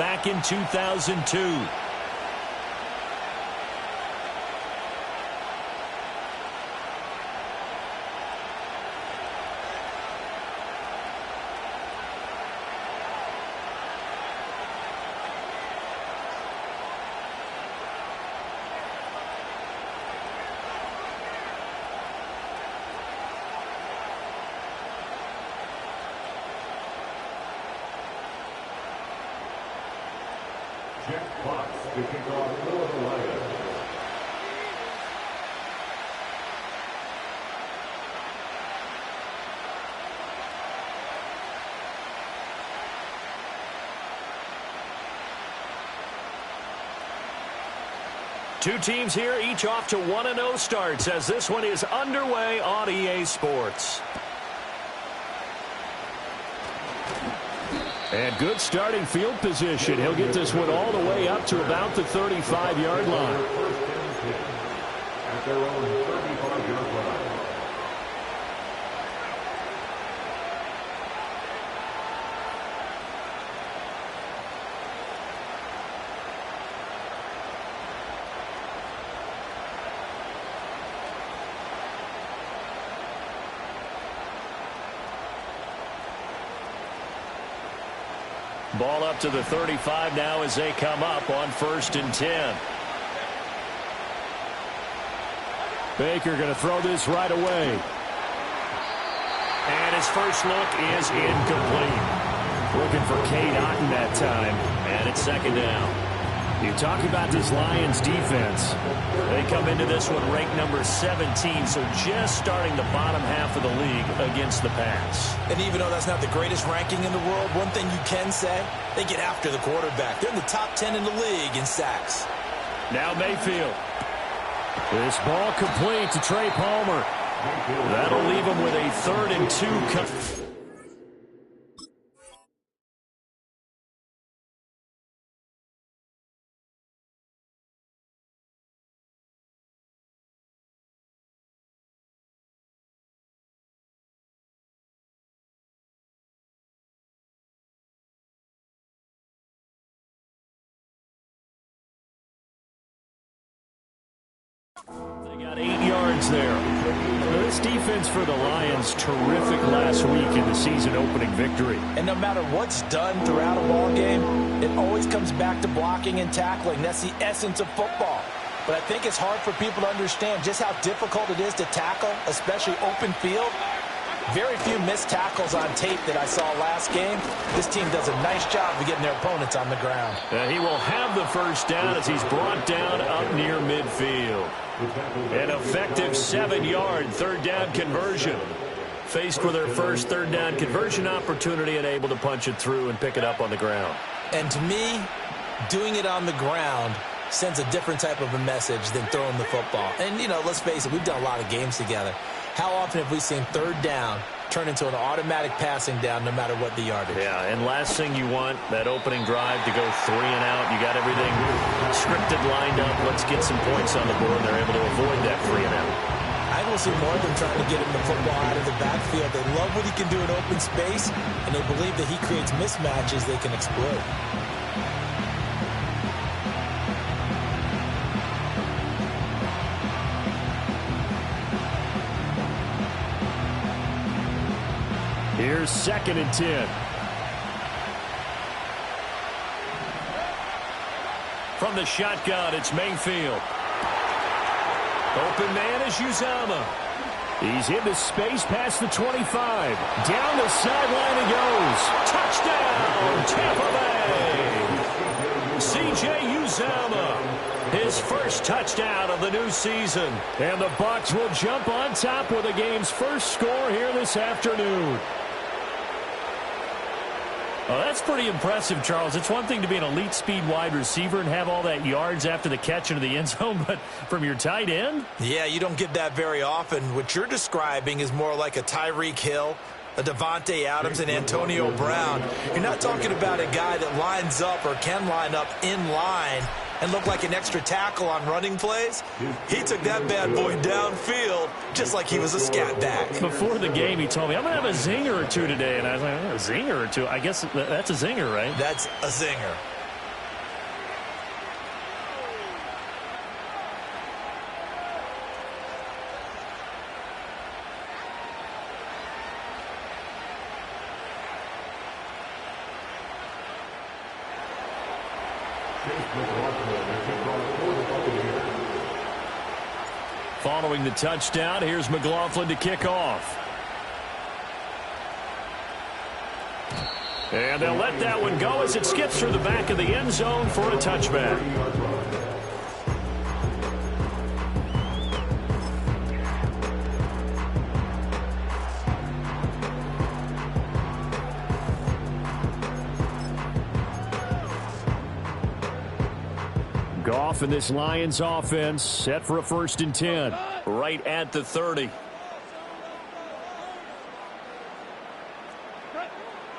back in 2002. Bucs to kick off for the Lions. Two teams here, each off to 1-0 starts as this one is underway on EA Sports. And good starting field position. He'll get this one all the way up to about the 35-yard line. At their own 35-yard line. Ball up to the 35 now as they come up on 1st and 10. Baker going to throw this right away. And his first look is incomplete. Looking for Cade Otton that time. And it's 2nd down. You talk about this Lions defense. They come into this one ranked number 17, so just starting the bottom half of the league against the pass. And even though that's not the greatest ranking in the world, one thing you can say, they get after the quarterback. They're in the top 10 in the league in sacks. Now Mayfield. This ball complete to Trey Palmer. That'll leave him with a 3rd and 2. They got 8 yards there. This defense for the Lions, terrific last week in the season-opening victory. And no matter what's done throughout a ball game, it always comes back to blocking and tackling. That's the essence of football. But I think it's hard for people to understand just how difficult it is to tackle, especially open field. Very few missed tackles on tape that I saw last game. This team does a nice job of getting their opponents on the ground. He will have the first down as he's brought down up near midfield. An effective 7-yard 3rd down conversion. Faced with their first 3rd down conversion opportunity and able to punch it through and pick it up on the ground. And to me, doing it on the ground sends a different type of a message than throwing the football. And, you know, let's face it, we've done a lot of games together. How often have we seen 3rd down turn into an automatic passing down no matter what the yardage? Yeah, and last thing you want, that opening drive to go 3 and out. You got everything scripted, lined up. Let's get some points on the board. They're able to avoid that 3 and out. I don't see more of them trying to get him the football out of the backfield. They love what he can do in open space, and they believe that he creates mismatches they can exploit. Here's 2nd and 10. From the shotgun, it's Mayfield. Open man is Uzama. He's into space past the 25. Down the sideline he goes. Touchdown, Tampa Bay. C.J. Uzama. His first touchdown of the new season. And the Bucs will jump on top with the game's first score here this afternoon. Well, that's pretty impressive, Charles. It's one thing to be an elite speed wide receiver and have all that yards after the catch into the end zone, but from your tight end? Yeah, you don't get that very often. What you're describing is more like a Tyreek Hill, a Devontae Adams, and Antonio Brown. You're not talking about a guy that lines up or can line up in line and look like an extra tackle on running plays. He took that bad boy downfield just like he was a scat back. Before the game, he told me, I'm going to have a zinger or two today. And I was like, a zinger or two? I guess that's a zinger, right? That's a zinger. Following the touchdown, here's McLaughlin to kick off. And they'll let that one go as it skips through the back of the end zone for a touchback. Goff and this Lions offense set for a 1st and 10. Right at the 30.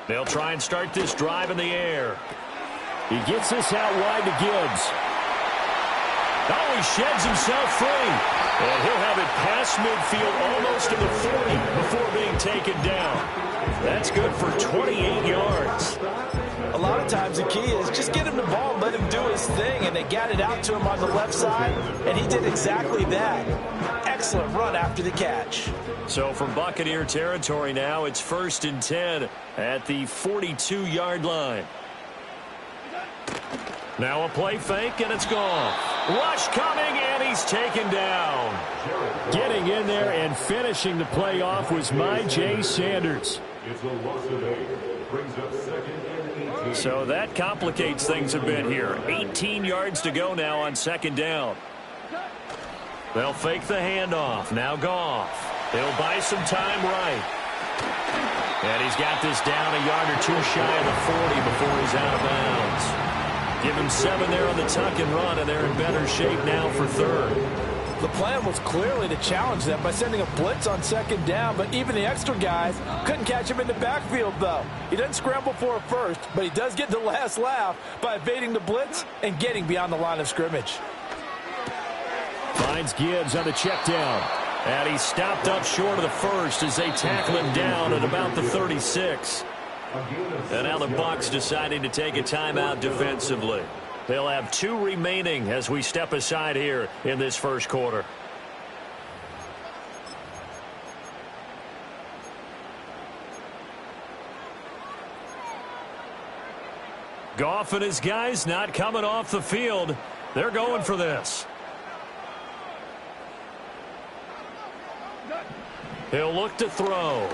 They'll try and start this drive in the air. He gets this out wide to Gibbs. Oh, he sheds himself free. And he'll have it past midfield almost to the 40 before being taken down. That's good for 28 yards. A lot of times the key is just get him the ball and let him do his thing, and they got it out to him on the left side, and he did exactly that. Excellent run after the catch. So from Buccaneer territory now, it's 1st and 10 at the 42-yard line. Now a play fake, and it's gone. Rush coming, and he's taken down. Getting in there and finishing the play off was Myjai Sanders. It's a loss of 8. Brings up 2nd and 18. So that complicates things a bit here. 18 yards to go now on 2nd down. They'll fake the handoff. Now Goff. He'll buy some time right. And he's got this down a yard or two shy of the 40 before he's out of bounds. Give him 7 there on the tuck and run, and they're in better shape now for 3rd. The plan was clearly to challenge them by sending a blitz on 2nd down, but even the extra guys couldn't catch him in the backfield, though. He doesn't scramble for a first, but he does get the last laugh by evading the blitz and getting beyond the line of scrimmage. Finds Gibbs on the check down. And he's stopped up short of the first as they tackle him down at about the 36. And now the Bucs deciding to take a timeout defensively. They'll have 2 remaining as we step aside here in this 1st quarter. Goff and his guys not coming off the field. They're going for this. He'll look to throw.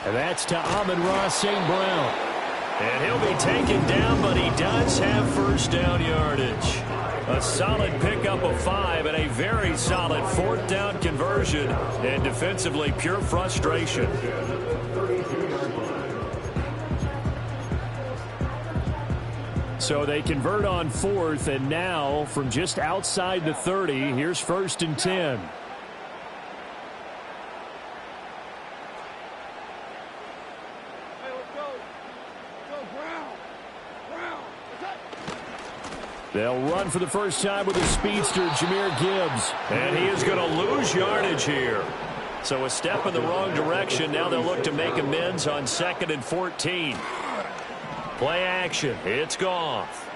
And that's to Amon-Ra St. Brown. And he'll be taken down, but he does have 1st down yardage. A solid pickup of 5 and a very solid 4th down conversion. And defensively, pure frustration. So they convert on 4th, and now from just outside the 30, here's 1st and 10. They'll run for the first time with a speedster, Jahmyr Gibbs. And he is going to lose yardage here. So a step in the wrong direction. Now they'll look to make amends on 2nd and 14. Play action. It's Goff.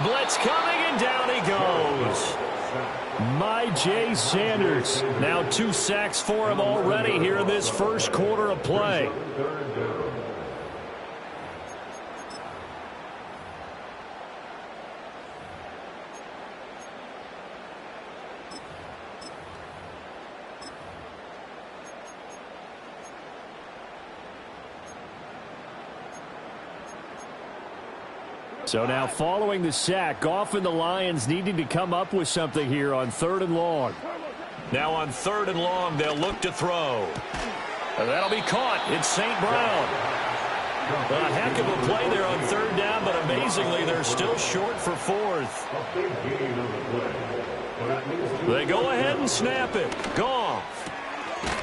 Blitz coming, and down he goes. Myjai Sanders. Now 2 sacks for him already here in this 1st quarter of play. So now following the sack, Goff and the Lions needing to come up with something here on 3rd and long. Now on 3rd and long, they'll look to throw. And that'll be caught. It's St. Brown. A heck of a play there on 3rd down, but amazingly, they're still short for 4th. They go ahead and snap it. Goff.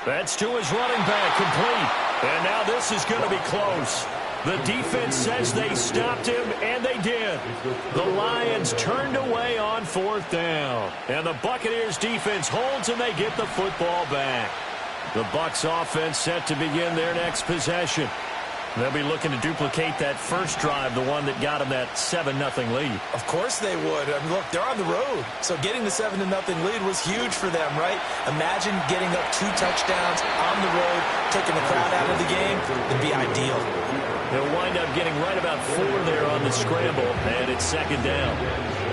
That's to his running back, complete. And now this is going to be close. The defense says they stopped him, and they did. The Lions turned away on 4th down. And the Buccaneers defense holds, and they get the football back. The Bucs offense set to begin their next possession. They'll be looking to duplicate that first drive, the one that got them that 7-0 lead. Of course they would. I mean, look, they're on the road. So getting the 7-0 lead was huge for them, right? Imagine getting up 2 touchdowns on the road, taking the crowd out of the game. It'd be ideal. They'll wind up getting right about 4 there on the scramble, and it's second down.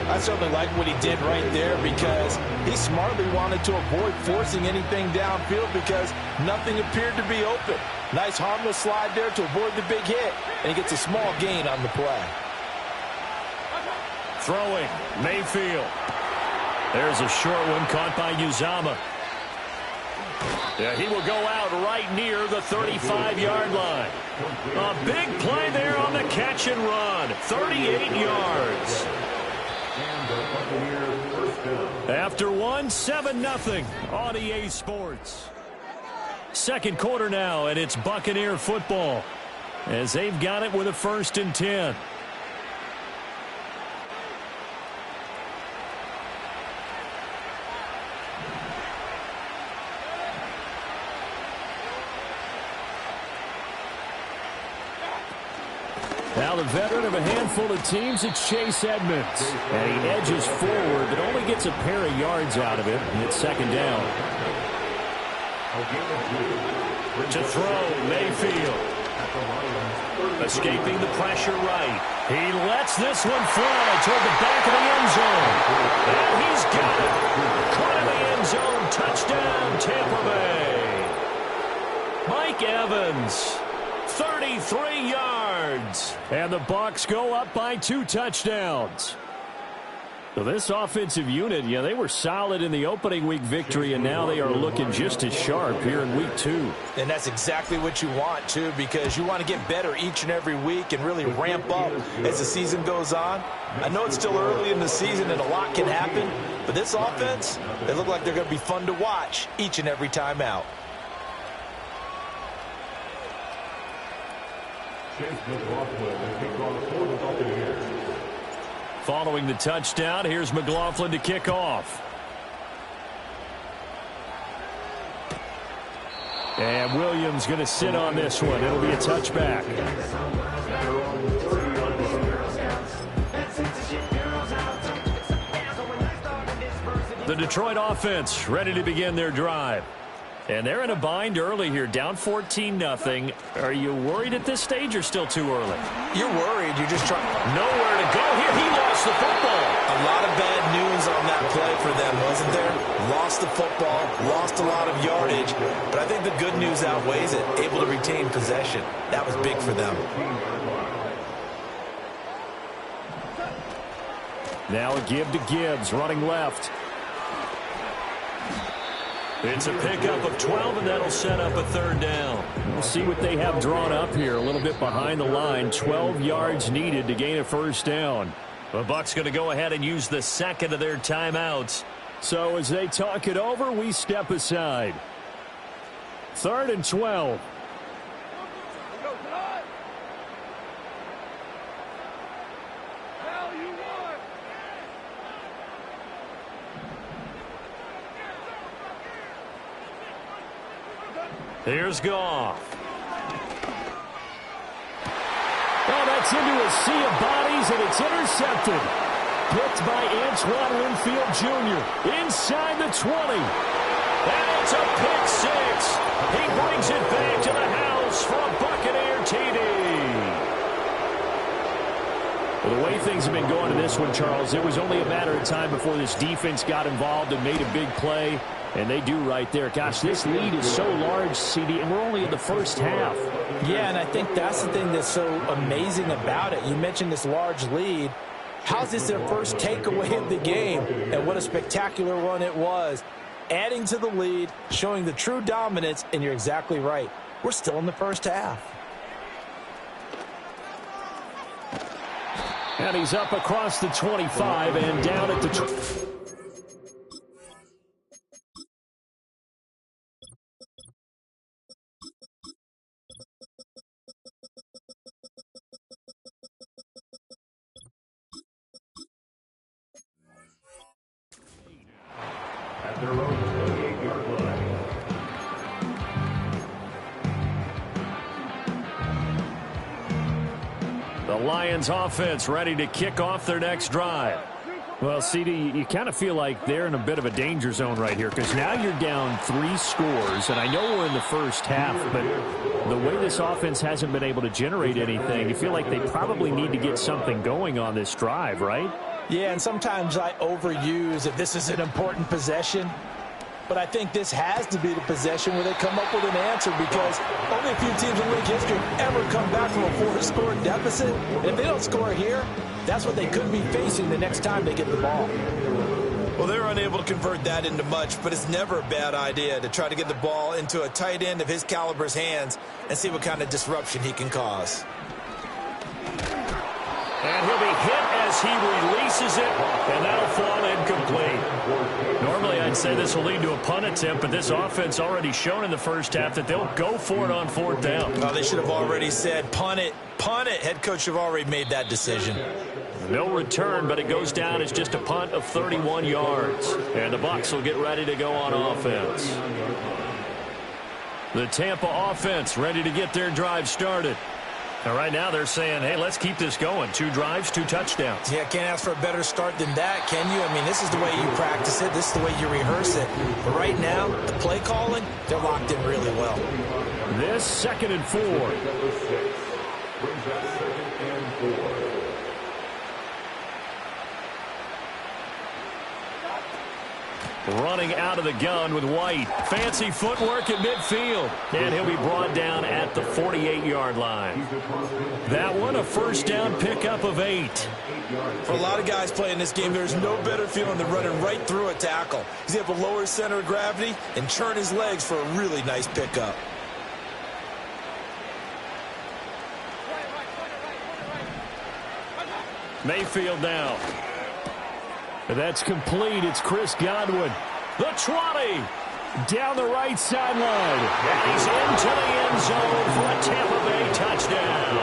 I certainly like what he did right there because he smartly wanted to avoid forcing anything downfield because nothing appeared to be open. Nice harmless slide there to avoid the big hit, and he gets a small gain on the play. Throwing, Mayfield. There's a short one caught by Uzomah. Yeah, he will go out right near the 35-yard line. A big play there on the catch and run. 38 yards. After one, 7-0 on EA Sports. Second quarter now, and it's Buccaneer football as they've got it with a 1st and 10. Now the veteran of a handful of teams, it's Chase Edmonds. And he edges forward, but only gets a pair of yards out of it, and it's second down. To throw, Mayfield. Escaping the pressure right. He lets this one fly toward the back of the end zone. And he's got it. Caught in the end zone. Touchdown, Tampa Bay. Mike Evans. 33 yards. And the Bucs go up by 2 touchdowns. So this offensive unit, yeah, they were solid in the opening week victory, and now they are looking just as sharp here in week 2. And that's exactly what you want, too, because you want to get better each and every week and really ramp up as the season goes on. I know it's still early in the season and a lot can happen, but this offense, they look like they're going to be fun to watch each and every time out. Following the touchdown, here's McLaughlin to kick off. And Williams going to sit on this one. It'll be a touchback. The Detroit offense ready to begin their drive. And they're in a bind early here, down 14-0. Are you worried at this stage or still too early? You're worried. You're just trying. Nowhere to go here. He lost the football. A lot of bad news on that play for them, wasn't there? Lost the football, lost a lot of yardage. But I think the good news outweighs it. Able to retain possession. That was big for them. Now a give to Gibbs, running left. It's a pickup of 12, and that'll set up a third down. We'll see what they have drawn up here. A little bit behind the line. 12 yards needed to gain a first down. The Bucs going to go ahead and use the second of their timeouts. So as they talk it over, we step aside. 3rd and 12. Here's Goff. Oh, that's into a sea of bodies, and it's intercepted. Picked by Antoine Winfield Jr. inside the 20. And it's a pick six. He brings it back to the house for a Buccaneer TD. Well, the way things have been going in this one, Charles, it was only a matter of time before this defense got involved and made a big play. And they do right there. Gosh, this lead is so large, CD, and we're only in the first half. Yeah, and I think that's the thing that's so amazing about it. You mentioned this large lead. How's this their first takeaway of the game? And what a spectacular run it was. Adding to the lead, showing the true dominance, and you're exactly right. We're still in the first half. And he's up across the 25 and down at the The Lions offense ready to kick off their next drive. Well, CD, you kind of feel like they're in a bit of a danger zone right here because now you're down 3 scores, and I know we're in the first half, but the way this offense hasn't been able to generate anything, you feel like they probably need to get something going on this drive, right? Yeah, and sometimes I overuse if this is an important possession. But I think this has to be the possession where they come up with an answer because only a few teams in league history have ever come back from a 4-score deficit. And if they don't score here, that's what they could be facing the next time they get the ball. Well, they're unable to convert that into much, but it's never a bad idea to try to get the ball into a tight end of his caliber's hands and see what kind of disruption he can cause. And he'll be hit as he releases it, and that'll fall incomplete. Normally, I'd say this will lead to a punt attempt, but this offense already shown in the first half that they'll go for it on 4th down. Well, they should have already said, punt it, punt it. Head coach should have already made that decision. No return, but it goes down as just a punt of 31 yards. And the Bucs will get ready to go on offense. The Tampa offense ready to get their drive started. Now, right now, they're saying, hey, let's keep this going. 2 drives, 2 touchdowns. Yeah, can't ask for a better start than that, can you? I mean, this is the way you practice it. This is the way you rehearse it. But right now, the play calling, they're locked in really well. This 2nd and 4. Brings up 2nd and 4. Running out of the gun with White. Fancy footwork at midfield. And he'll be brought down at the 48-yard line. That one, a 1st down pickup of 8. For a lot of guys playing this game, there's no better feeling than running right through a tackle. He's able to lower his center of gravity and churn his legs for a really nice pickup. Mayfield now. That's complete. It's Chris Godwin. The 20. Down the right sideline. And he's into the end zone for a Tampa Bay touchdown.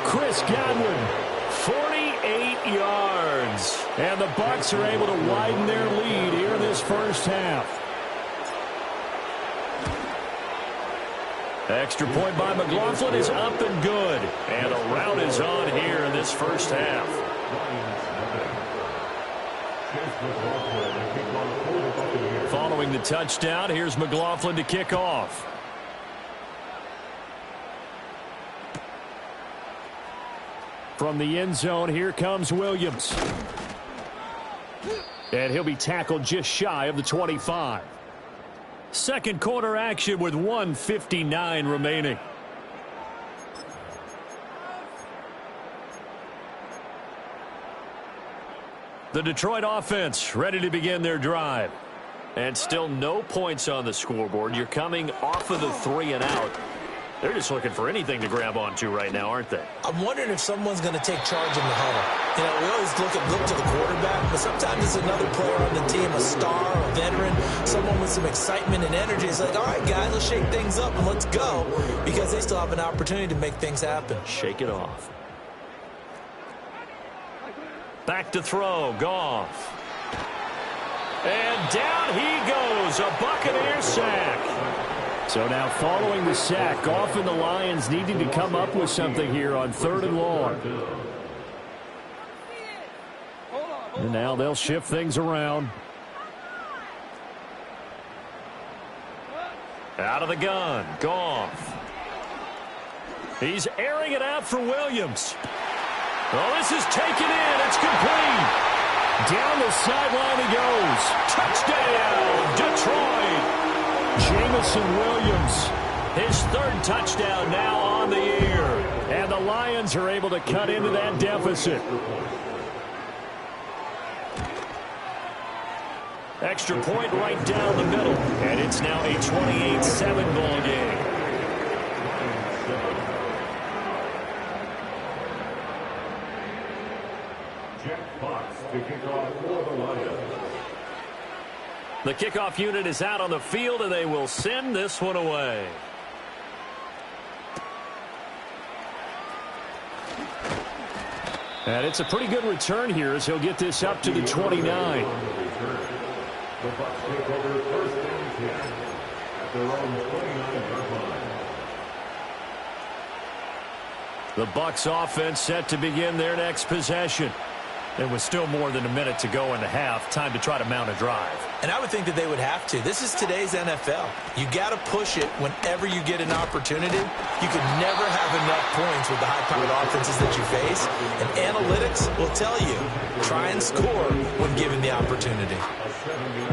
Chris Godwin, 48 yards. And the Bucs are able to widen their lead here in this first half. Extra point by McLaughlin is up and good. And a rout is on here in this first half. Following the touchdown, here's McLaughlin to kick off. From the end zone, here comes Williams. And he'll be tackled just shy of the 25. Second quarter action with 1:59 remaining. The Detroit offense ready to begin their drive. And still no points on the scoreboard. You're coming off of the 3 and out. They're just looking for anything to grab onto right now, aren't they? I'm wondering if someone's going to take charge in the huddle. You know, we always look to the quarterback, but sometimes it's another player on the team, a star, a veteran, someone with some excitement and energy. It's like, all right, guys, let's shake things up and let's go, because they still have an opportunity to make things happen. Shake it off. Back to throw, Goff. And down he goes, a Buccaneer sack. So now following the sack, Goff and the Lions needing to come up with something here on 3rd and long. And now they'll shift things around. Out of the gun, Goff. He's airing it out for Williams. Well, this is taken in. It's complete. Down the sideline he goes. Touchdown, Detroit. Jamison Williams, his 3rd touchdown now on the year. And the Lions are able to cut into that deficit. Extra point right down the middle. And it's now a 28-7 ball game. To kick off for the Lions. The kickoff unit is out on the field, and they will send this one away. And it's a pretty good return here as he'll get this up to the 29. The Bucs take over 1st and 10 at their own 29-yard line. The Bucs offense set to begin their next possession. And with still more than a minute to go in the half, time to try to mount a drive. And I would think that they would have to. This is today's NFL. You got to push it whenever you get an opportunity. You could never have enough points with the high-powered offenses that you face. And analytics will tell you, try and score when given the opportunity.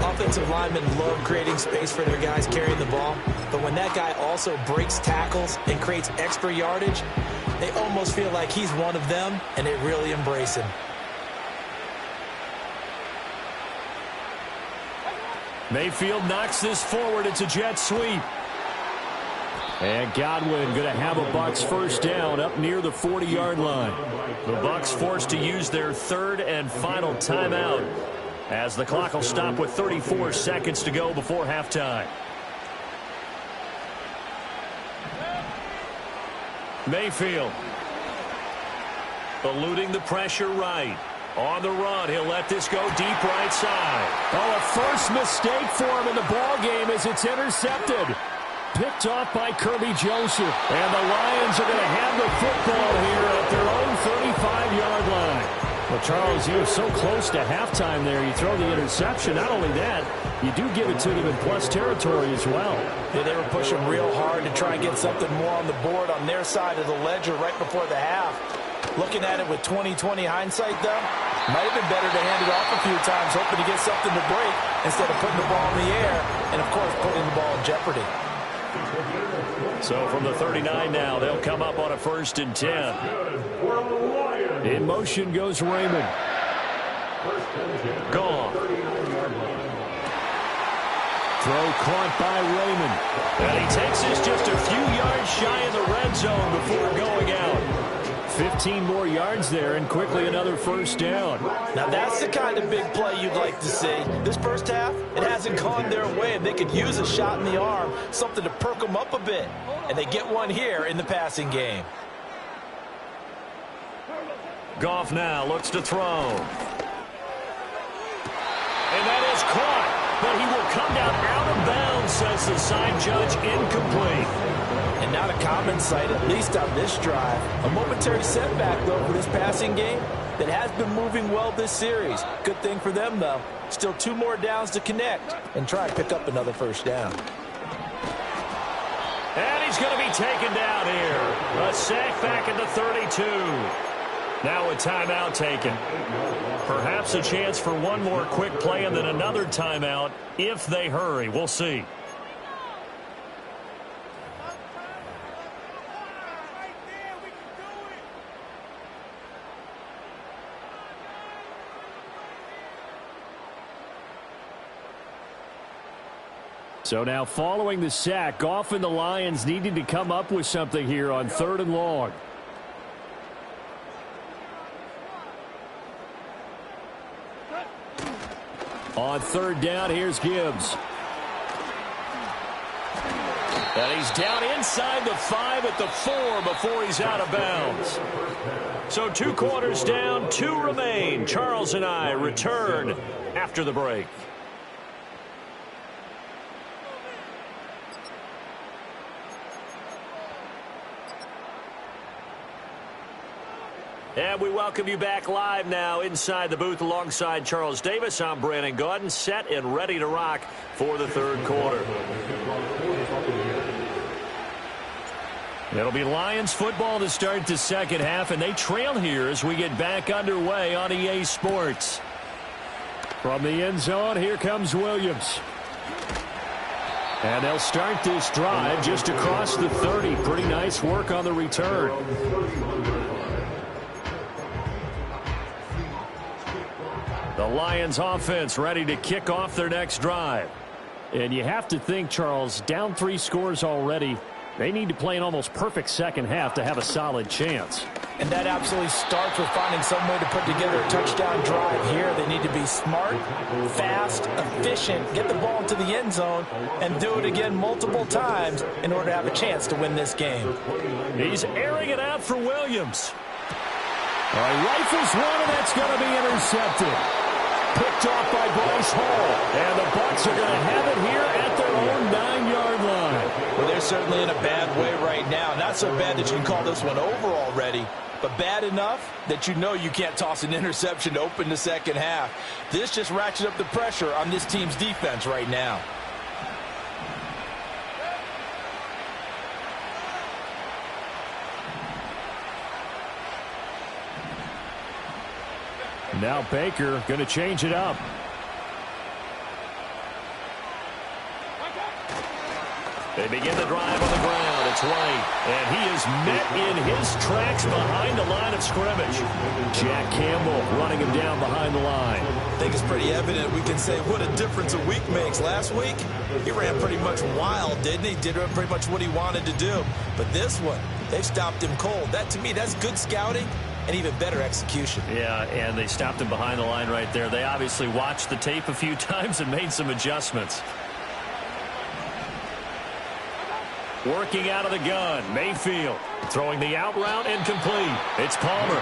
Offensive linemen love creating space for their guys carrying the ball. But when that guy also breaks tackles and creates extra yardage, they almost feel like he's one of them, and they really embrace him. Mayfield knocks this forward. It's a jet sweep. And Godwin going to have a Bucs first down up near the 40-yard line. The Bucs forced to use their third and final timeout as the clock will stop with 34 seconds to go before halftime. Mayfield eluding the pressure right. On the run, he'll let this go deep right side. Oh, a first mistake for him in the ball game as it's intercepted. Picked off by Kirby Joseph. And the Lions are going to have the football here at their own 35-yard line. Well, Charles, you were so close to halftime there. You throw the interception. Not only that, you do give it to them in plus territory as well. Yeah, they were pushing real hard to try and get something more on the board on their side of the ledger right before the half. Looking at it with 20/20 hindsight, though, might have been better to hand it off a few times, hoping to get something to break instead of putting the ball in the air and, of course, putting the ball in jeopardy. So from the 39 now, they'll come up on a 1st and 10. In motion goes Raymond. Gone. Throw caught by Raymond. And he takes this just a few yards shy of the red zone before going out. 15 more yards there and quickly another first down. Now that's the kind of big play you'd like to see. This first half, it hasn't gone their way, and they could use a shot in the arm, something to perk them up a bit. And they get one here in the passing game. Goff now looks to throw. And that is caught, but he will come down out of bounds, says the side judge, incomplete. And not a common sight, at least on this drive. A momentary setback, though, for this passing game that has been moving well this series. Good thing for them, though. Still 2 more downs to connect and try and pick up another first down. And he's going to be taken down here. A sack back at the 32. Now a timeout taken. Perhaps a chance for one more quick play and then another timeout if they hurry. We'll see. So now following the sack, Goff and the Lions needing to come up with something here on 3rd and long. On 3rd down, here's Gibbs. And he's down inside the 5 at the 4 before he's out of bounds. So 2 quarters down, 2 remain. Charles and I return after the break. And we welcome you back live now inside the booth alongside Charles Davis. I'm Brandon Gaudin, set and ready to rock for the 3rd quarter. It'll be Lions football to start the 2nd half, and they trail here as we get back underway on EA Sports. From the end zone, here comes Williams. And they'll start this drive just across the 30. Pretty nice work on the return. The Lions offense ready to kick off their next drive. And you have to think, Charles, down 3 scores already. They need to play an almost perfect 2nd half to have a solid chance. And that absolutely starts with finding some way to put together a touchdown drive here. They need to be smart, fast, efficient, get the ball into the end zone, and do it again multiple times in order to have a chance to win this game. He's airing it out for Williams. All right, rifles one, and that's going to be intercepted. picked off by Bryce Hall. And the Bucs are going to have it here at their own 9-yard line. Well, they're certainly in a bad way right now. Not so bad that you can call this one over already, but bad enough that you know you can't toss an interception to open the second half. This just ratchets up the pressure on this team's defense right now. Now Baker going to change it up. They begin the drive on the ground. It's White. And he is met in his tracks behind the line of scrimmage. Jack Campbell running him down behind the line. I think it's pretty evident. We can say what a difference a week makes. Last week, he ran pretty much wild, didn't he? Did pretty much what he wanted to do. But this one, they stopped him cold. That, to me, that's good scouting and even better execution. Yeah, and they stopped him behind the line right there. They obviously watched the tape a few times and made some adjustments. Working out of the gun, Mayfield throwing the out route incomplete. It's Palmer.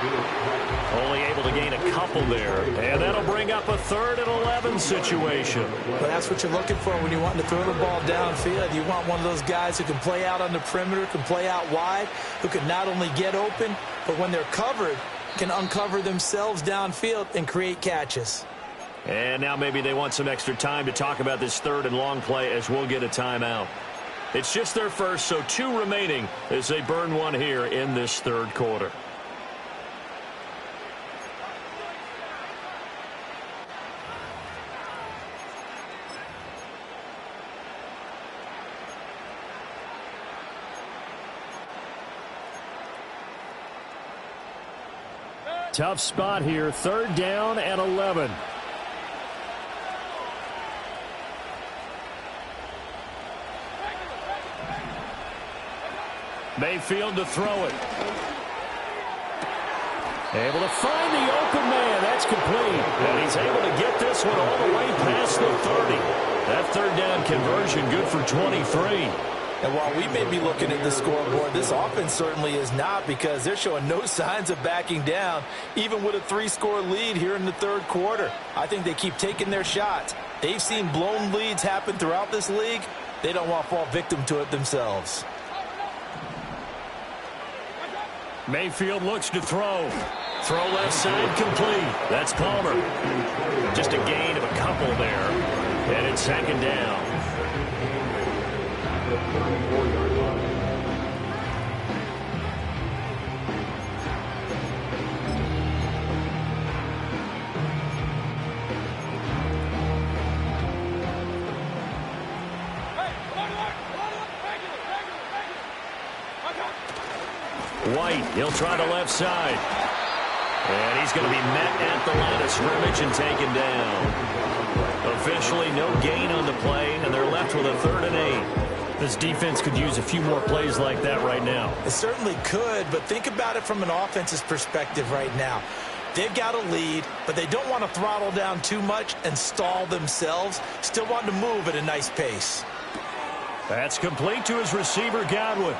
Only able to gain a couple there. And that'll bring up a 3rd and 11 situation. But that's what you're looking for when you want to throw the ball downfield. You want one of those guys who can play out on the perimeter, can play out wide, who can not only get open, but when they're covered, can uncover themselves downfield and create catches. And now maybe they want some extra time to talk about this 3rd and long play as we'll get a timeout. It's just their first, so 2 remaining as they burn one here in this 3rd quarter. Tough spot here, 3rd down and 11. Mayfield to throw it. Able to find the open man. That's complete. And he's able to get this one all the way past the 30. That 3rd down conversion good for 23. And while we may be looking at the scoreboard, this offense certainly is not, because they're showing no signs of backing down, even with a 3-score lead here in the 3rd quarter. I think they keep taking their shots. They've seen blown leads happen throughout this league. They don't want to fall victim to it themselves. Mayfield looks to throw. Throw left side complete. That's Palmer. Just a gain of a couple there. And it's 2nd down. White, he'll try the left side. And he's going to be met at the line of scrimmage and taken down. Officially no gain on the play, and they're left with a 3rd and 8. This defense could use a few more plays like that right now. It certainly could, but think about it from an offense's perspective right now. They've got a lead, but they don't want to throttle down too much and stall themselves. Still want to move at a nice pace. That's complete to his receiver, Godwin.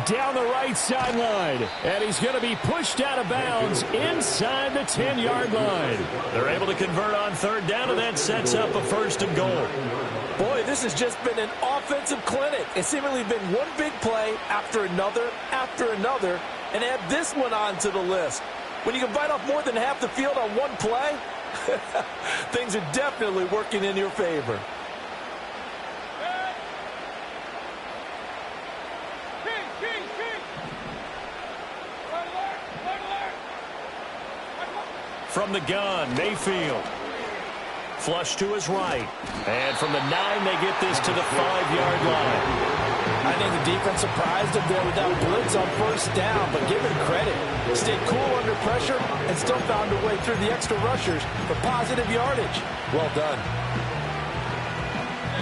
Down the right sideline, and he's going to be pushed out of bounds inside the 10-yard line. They're able to convert on 3rd down, and that sets up a 1st and goal. Boy, this has just been an offensive clinic. It's seemingly been one big play after another, and add this one onto the list. When you can bite off more than half the field on one play, things are definitely working in your favor. From the gun, Mayfield. Flush to his right. And from the 9, they get this to the 5-yard line. I think the defense surprised him there with that blitz on 1st down, but give him credit. Stayed cool under pressure and still found a way through the extra rushers for positive yardage. Well done.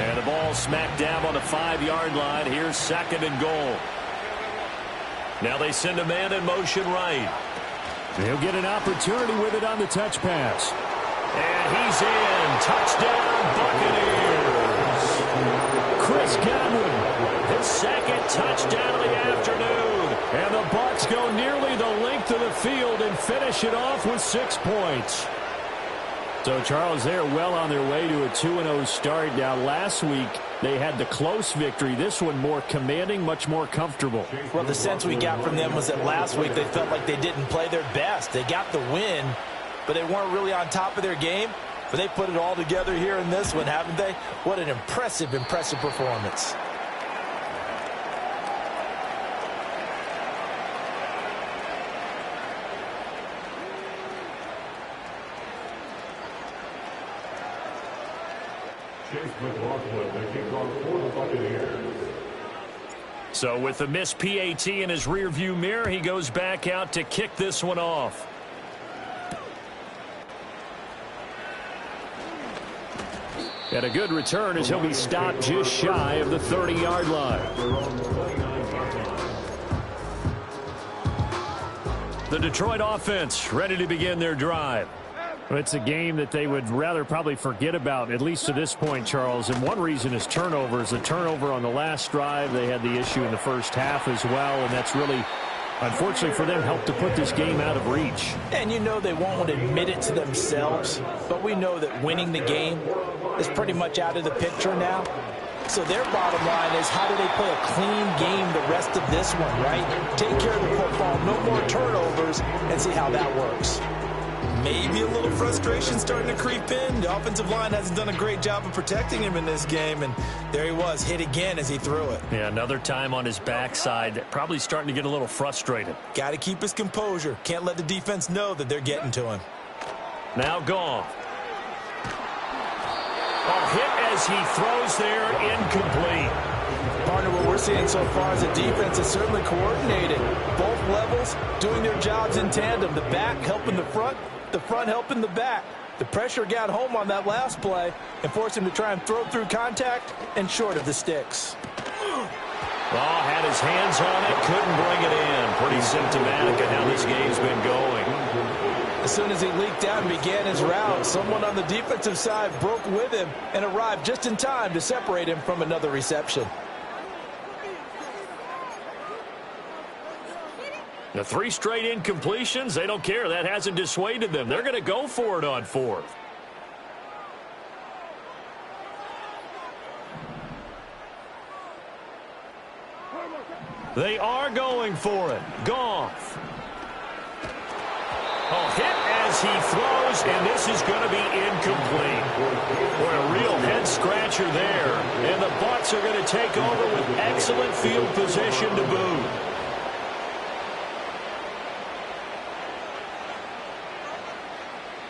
And the ball smacked down on the 5-yard line. Here's 2nd and goal. Now they send a man in motion right. He'll get an opportunity with it on the touch pass. And he's in. Touchdown, Buccaneers. Chris Godwin, his 2nd touchdown of the afternoon. And the Bucs go nearly the length of the field and finish it off with 6 points. So, Charles, they're well on their way to a 2-0 start. Now, last week, they had the close victory. This one more commanding, much more comfortable. Well, the sense we got from them was that last week they felt like they didn't play their best. They got the win, but they weren't really on top of their game. But they put it all together here in this one, haven't they? What an impressive performance. So with the missed PAT in his rearview mirror, he goes back out to kick this one off. And a good return as he'll be stopped just shy of the 30-yard line. The Detroit offense ready to begin their drive. It's a game that they would rather probably forget about, at least to this point, Charles. And one reason is turnovers. A turnover on the last drive. They had the issue in the first half as well, and that's really, unfortunately for them, helped to put this game out of reach. And you know they won't admit it to themselves, but we know that winning the game is pretty much out of the picture now. So their bottom line is, how do they play a clean game the rest of this one, right? Take care of the football, no more turnovers, and see how that works. Maybe a little frustration starting to creep in. The offensive line hasn't done a great job of protecting him in this game, and there he was, hit again as he threw it. Yeah, another time on his backside, probably starting to get a little frustrated. Got to keep his composure. Can't let the defense know that they're getting to him. Now Goff. Hit as he throws there, incomplete. Partner, what we're seeing so far is the defense is certainly coordinated. Both levels doing their jobs in tandem. The back helping the front helping the back. The pressure got home on that last play and forced him to try and throw through contact and short of the sticks. Had his hands on it, couldn't bring it in. Pretty symptomatic of how this game's been going. As soon as he leaked out and began his route, someone on the defensive side broke with him and arrived just in time to separate him from another reception. The 3 straight incompletions, they don't care. That hasn't dissuaded them. They're going to go for it on 4th. They are going for it. Goff. Hit as he throws, and this is going to be incomplete. Boy, a real head-scratcher there. And the Bucs are going to take over with excellent field position to boot.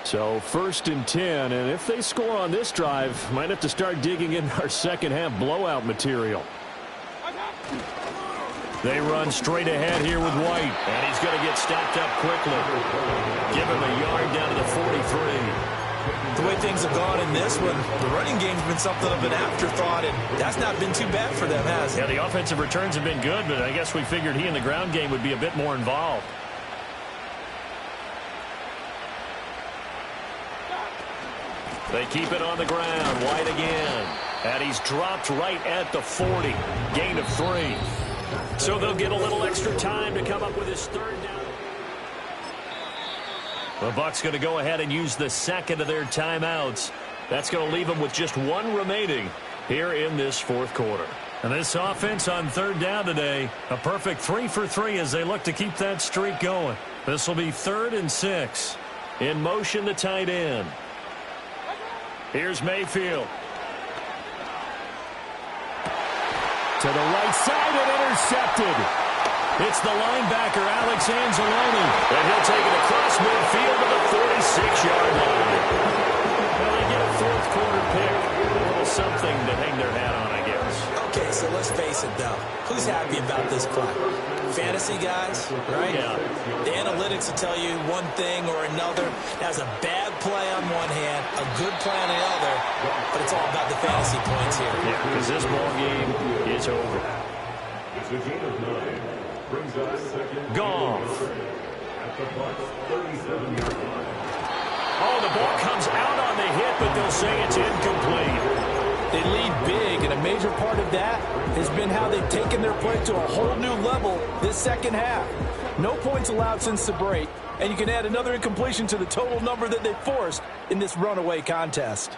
So 1st and 10, and if they score on this drive, might have to start digging in our second-half blowout material. They run straight ahead here with White, and he's going to get stopped up quickly. Give him a yard down to the 43. The way things have gone in this one, the running game's been something of an afterthought, and that's not been too bad for them, has it? Yeah, the offensive returns have been good, but I guess we figured he in the ground game would be a bit more involved. They keep it on the ground. White again. And he's dropped right at the 40. Gain of 3. So they'll get a little extra time to come up with his 3rd down. The Bucs going to go ahead and use the second of their timeouts. That's going to leave them with just 1 remaining here in this 4th quarter. And this offense on 3rd down today, a perfect 3 for 3 as they look to keep that streak going. This will be 3rd and 6. In motion, the tight end. Here's Mayfield. To the right side and intercepted. It's the linebacker, Alex Anzalone. And he'll take it across midfield to the 46-yard line. Well, they get a 4th quarter pick. A little something to hang their hat on, I guess. Okay, so let's face it, though. Who's happy about this play? Fantasy guys, right? Yeah. The analytics will tell you one thing or another. That's a bad play on one hand, a good play on the other, but it's all about the fantasy points here. Yeah, because this ball game is over. Goff. Oh, the ball comes out on the hit, but they'll say it's incomplete. They lead big, and a major part of that has been how they've taken their play to a whole new level this second half. No points allowed since the break, and you can add another incompletion to the total number that they forced in this runaway contest.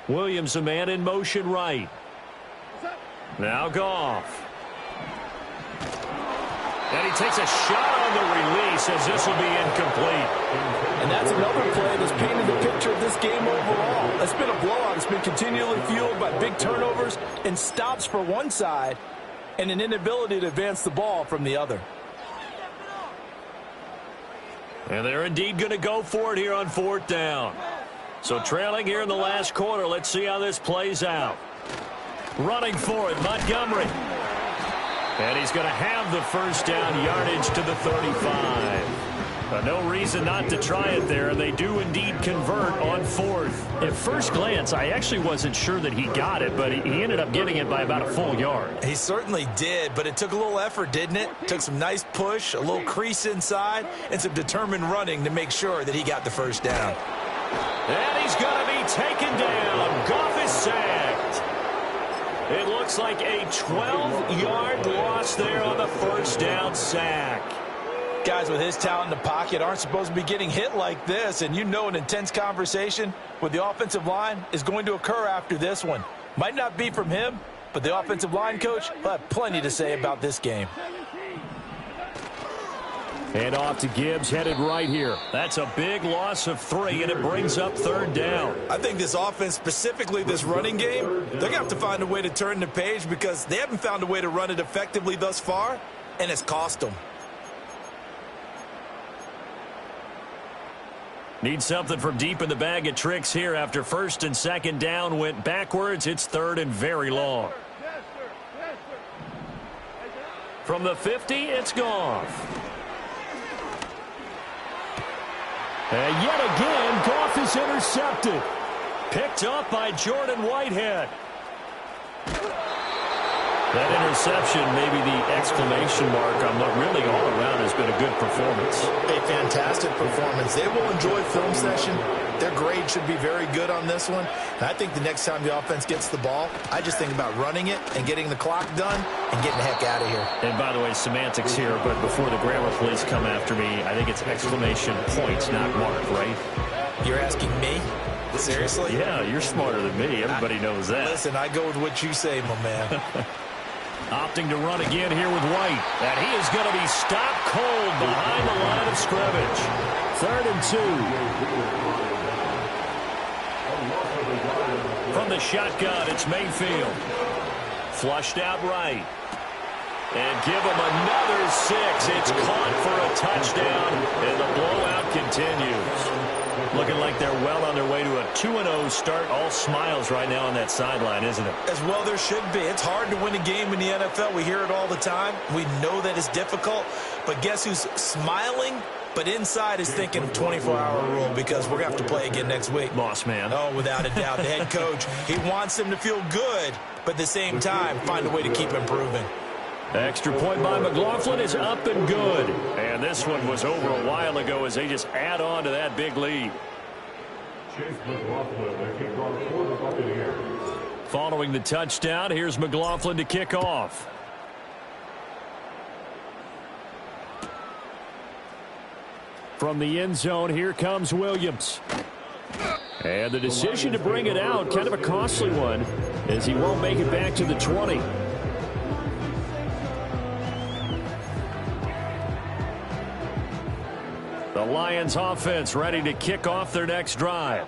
Williams, a man in motion right. Now Goff. And he takes a shot on the release as this will be incomplete. And that's another play that's painted the picture of this game overall. It's been a blowout. It's been continually fueled by big turnovers and stops for one side and an inability to advance the ball from the other. And they're indeed going to go for it here on 4th down. So trailing here in the last quarter. Let's see how this plays out. Running for it, Montgomery. And he's going to have the first down, yardage to the 35. No reason not to try it there. They do indeed convert on 4th. At first glance, I actually wasn't sure that he got it, but he ended up getting it by about a full yard. He certainly did, but it took a little effort, didn't it? Took some nice push, a little crease inside, and some determined running to make sure that he got the first down. And he's going to be taken down. Goff is sacked. It looks like a 12-yard loss there on the first down sack. Guys with his talent in the pocket aren't supposed to be getting hit like this, and you know an intense conversation with the offensive line is going to occur after this one. Might not be from him, but the offensive line coach will have plenty to say about this game. And off to Gibbs, headed right here. That's a big loss of 3, and it brings up 3rd down. I think this offense, specifically this running game, they're going to have to find a way to turn the page because they haven't found a way to run it effectively thus far, and it's cost them. Need something from deep in the bag of tricks here after 1st and 2nd down went backwards. It's 3rd and very long. From the 50, it's Goff. And yet again, Goff is intercepted. Picked up by Jordan Whitehead. That interception, maybe the exclamation mark on what really all around has been a good performance. A fantastic performance. They will enjoy film session. Their grade should be very good on this one. And I think the next time the offense gets the ball, I just think about running it and getting the clock done and getting the heck out of here. And by the way, semantics here, but before the grammar police come after me, I think it's exclamation point, not mark, right? You're asking me? Seriously? Yeah, you're smarter than me. Everybody knows that. Listen, I go with what you say, my man. Opting to run again here with White. And he is going to be stopped cold behind the line of scrimmage. 3rd and 2. From the shotgun, it's Mayfield. Flushed out right. And give him another 6. It's caught for a touchdown, and the blowout continues. Looking like they're well on their way to a 2-0 start. All smiles right now on that sideline, isn't it? As well there should be. It's hard to win a game in the NFL. We hear it all the time. We know that it's difficult. But guess who's smiling? But inside is thinking 24-hour rule because we're going to have to play again next week. Boss man. Oh, without a doubt. The head coach, he wants them to feel good, but at the same time, find a way to keep improving. Extra point by McLaughlin is up and good. And this one was over a while ago as they just add on to that big lead. Following the touchdown, here's McLaughlin to kick off. From the end zone, here comes Williams. And the decision to bring it out, kind of a costly one, as he won't make it back to the 20. The Lions offense ready to kick off their next drive.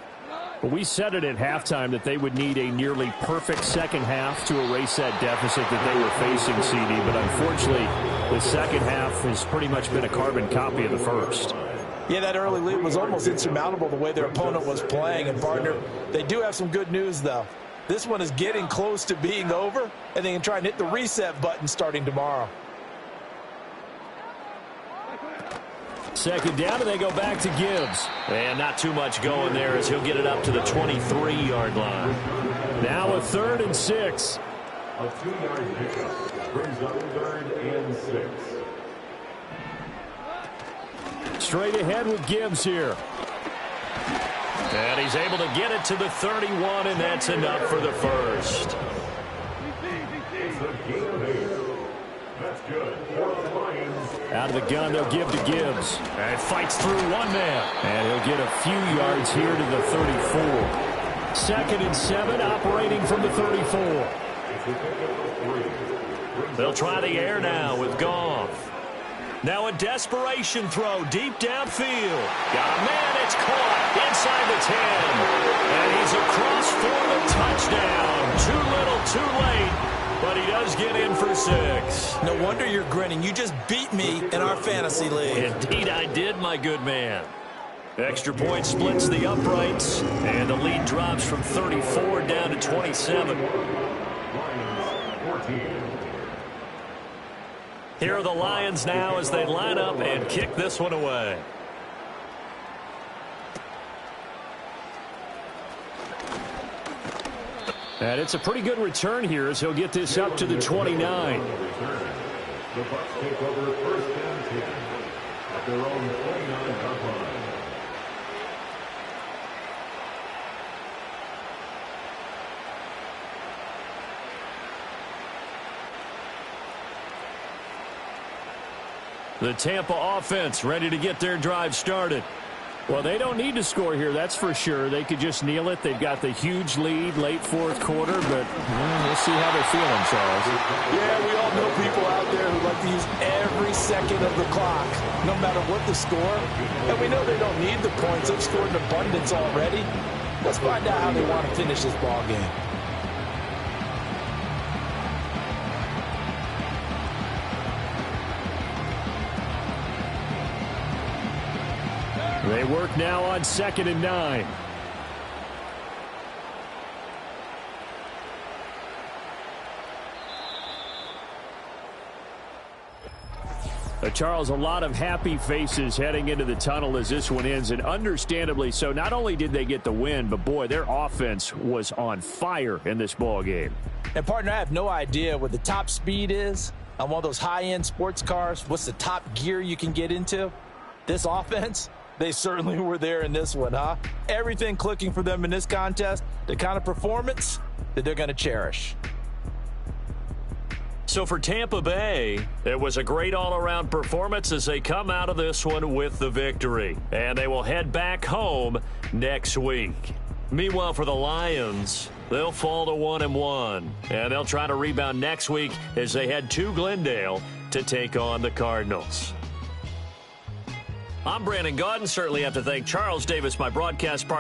Well, we said it at halftime that they would need a nearly perfect second half to erase that deficit that they were facing, CD. But unfortunately, the second half has pretty much been a carbon copy of the first. Yeah, that early lead was almost insurmountable the way their opponent was playing. And, partner, they do have some good news, though. This one is getting close to being over, and they can try and hit the reset button starting tomorrow. Second down, and they go back to Gibbs. And not too much going there as he'll get it up to the 23-yard line. Now a 3rd and 6. A 2-yard pickup brings up 3rd and 6. Straight ahead with Gibbs here. And he's able to get it to the 31, and that's enough for the first. a gain of 8. That's good for the Lions. Out of the gun, they'll give to Gibbs. And fights through one man. And he'll get a few yards here to the 34. 2nd and 7, operating from the 34. They'll try the air now with Goff. Now a desperation throw deep downfield. Got a man, it's caught inside the 10. And he's across for the touchdown. Too little, too late. But he does get in for 6. No wonder you're grinning. You just beat me in our fantasy league. Indeed I did, my good man. Extra point splits the uprights. And the lead drops from 34 down to 27. Here are the Lions now as they line up and kick this one away. And it's a pretty good return here as he'll get this up to the 29. The Bucs take over 1st and 10 at their own 29-yard line. The Tampa offense ready to get their drive started. Well, they don't need to score here, that's for sure. They could just kneel it. They've got the huge lead late 4th quarter, but we'll see how they're feeling, Charles. Yeah, we all know people out there who like to use every second of the clock, no matter what the score. And we know they don't need the points. They've scored in abundance already. Let's find out how they want to finish this ball game. They work now on 2nd and 9. Charles, a lot of happy faces heading into the tunnel as this one ends, and understandably so. Not only did they get the win, but boy, their offense was on fire in this ball game. And partner, I have no idea what the top speed is on one of those high-end sports cars. What's the top gear you can get into? This offense, they certainly were there in this one, huh? Everything clicking for them in this contest, the kind of performance that they're going to cherish. So for Tampa Bay, it was a great all-around performance as they come out of this one with the victory. And they will head back home next week. Meanwhile, for the Lions, they'll fall to 1-1. And they'll try to rebound next week as they head to Glendale to take on the Cardinals. I'm Brandon Gaudin. Certainly have to thank Charles Davis, my broadcast partner.